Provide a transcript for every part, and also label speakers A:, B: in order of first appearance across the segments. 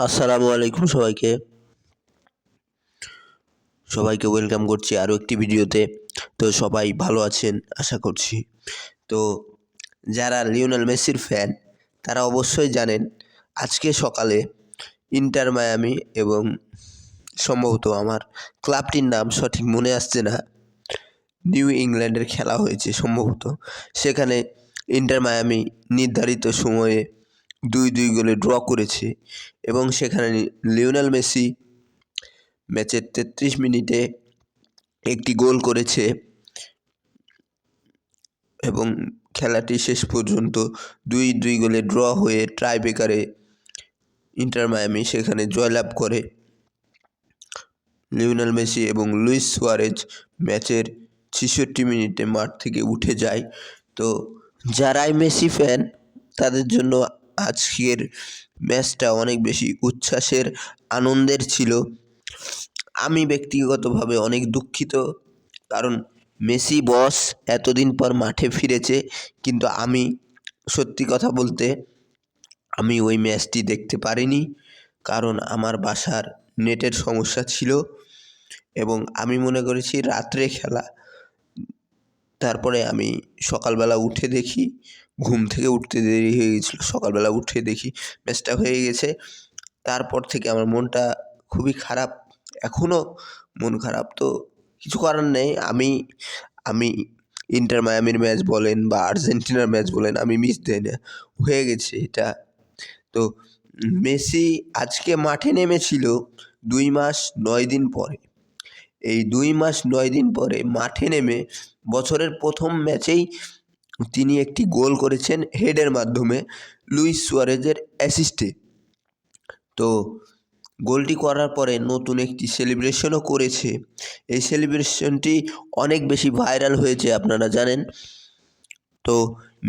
A: আসসালামু আলাইকুম সবাইকে। ওয়েলকাম করছি আরও একটি ভিডিওতে। তো সবাই ভালো আছেন আশা করছি। তো যারা লিওনেল মেসির ফ্যান তারা অবশ্যই জানেন আজকে সকালে ইন্টার মায়ামি এবং সম্ভবত আমার ক্লাবটির নাম সঠিক মনে আসছে না, নিউ ইংল্যান্ডের খেলা হয়েছে সম্ভবত। সেখানে ইন্টার মায়ামি নির্ধারিত সময়ে 2-2 গোলে ড্র করেছে এবং সেখানে লিওনেল মেসি ম্যাচের 33 মিনিটে একটি গোল করেছে এবং খেলাটি শেষ পর্যন্ত 2-2 গোলে ড্র হয়ে টাইব্রেকারে ইন্টার মায়ামি সেখানে জয়লাভ করে। লিওনেল মেসি এবং লুইস সুয়ারেজ ম্যাচের 66 মিনিটে মাঠ থেকে উঠে যায়। তো যারাই মেসি ফ্যান তাদের জন্য আজকের ম্যাচটা অনেক বেশি উচ্ছ্বাসের, আনন্দের ছিল। আমি ব্যক্তিগতভাবে অনেক দুঃখিত, কারণ মেসি বস এতদিন পর মাঠে ফিরেছে, কিন্তু আমি সত্যি কথা বলতে আমি ওই ম্যাচটি দেখতে পারিনি, কারণ আমার বাসার নেটের সমস্যা ছিল এবং আমি মনে করেছি রাত্রে খেলা। তারপরে আমি সকালবেলা উঠে দেখি, ঘুম থেকে উঠতে দেরি হয়ে গেছিলো, সকালবেলা উঠে দেখি ম্যাচটা হয়ে গেছে। তারপর থেকে আমার মনটা খুবই খারাপ, এখনও মন খারাপ। তো কিছু করার নেই, আমি ইন্টার মায়ামির ম্যাচ বলেন বা আর্জেন্টিনার ম্যাচ বলেন আমি মিস দেই না, হয়ে গেছে এটা। তো মেসি আজকে মাঠে নেমেছিল 2 মাস 9 দিন পরে। এই 2 মাস 9 দিন পরে মাঠে নেমে বছরের প্রথম ম্যাচেই তিনি একটি গোল করেছেন হেডের মাধ্যমে লুইস সুয়ারেজের অ্যাসিস্টে। তো গোলটি করার পরে নতুন একটি সেলিব্রেশনও করেছে। এই সেলিব্রেশনটি অনেক বেশি ভাইরাল হয়েছে, আপনারা জানেন। তো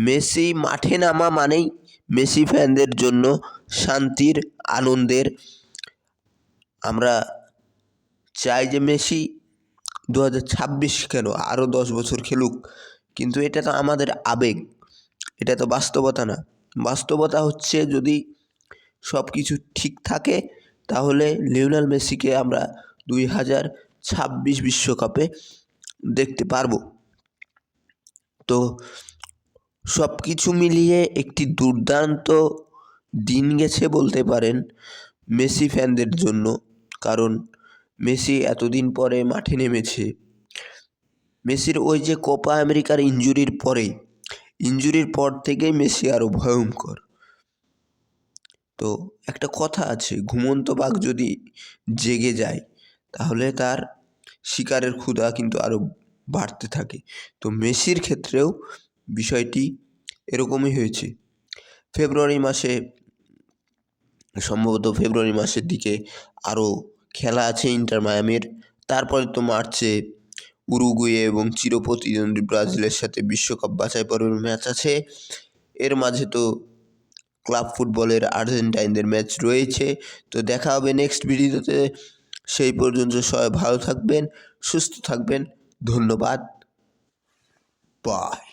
A: মেসি মাঠে নামা মানেই মেসি ফ্যানদের জন্য শান্তির, আনন্দের। আমরা চাই যে মেসি 2026 কেন আরও 10 বছর খেলুক, কিন্তু এটা তো আমাদের আবেগ, এটা তো বাস্তবতা না। বাস্তবতা হচ্ছে যদি সব কিছু ঠিক থাকে তাহলে লিওনেল মেসিকে আমরা 2026 বিশ্বকাপে দেখতে পারবো। তো সব কিছু মিলিয়ে একটি দুর্দান্ত দিন গেছে বলতে পারেন মেসি ফ্যানদের জন্য, কারণ মেসি এতদিন পরে মাঠে নেমেছে। মেসির ওই যে কোপা আমেরিকার ইনজুরির পর থেকেই মেসি আরও ভয়ঙ্কর। তো একটা কথা আছে, ঘুমন্ত বাঘ যদি জেগে যায় তাহলে তার শিকারের ক্ষুধা কিন্তু আরও বাড়তে থাকে। তো মেসির ক্ষেত্রেও বিষয়টি এরকমই হয়েছে। সম্ভবত ফেব্রুয়ারি মাসের দিকে আরও খেলা আছে ইন্টার মায়ামির। তারপরে তো মার্চে উরুগুয়ে এবং চিরপ্রতিদ্বন্দ্বী ব্রাজিলের সাথে বিশ্বকাপ বাছাই পর্বের ম্যাচ আছে। এর মাঝে তো ক্লাব ফুটবলের আর্জেন্টাইনদের ম্যাচ রয়েছে। তো দেখা হবে নেক্সট ভিডিওতে। সেই পর্যন্ত সবাই ভালো থাকবেন, সুস্থ থাকবেন। ধন্যবাদ, বাই।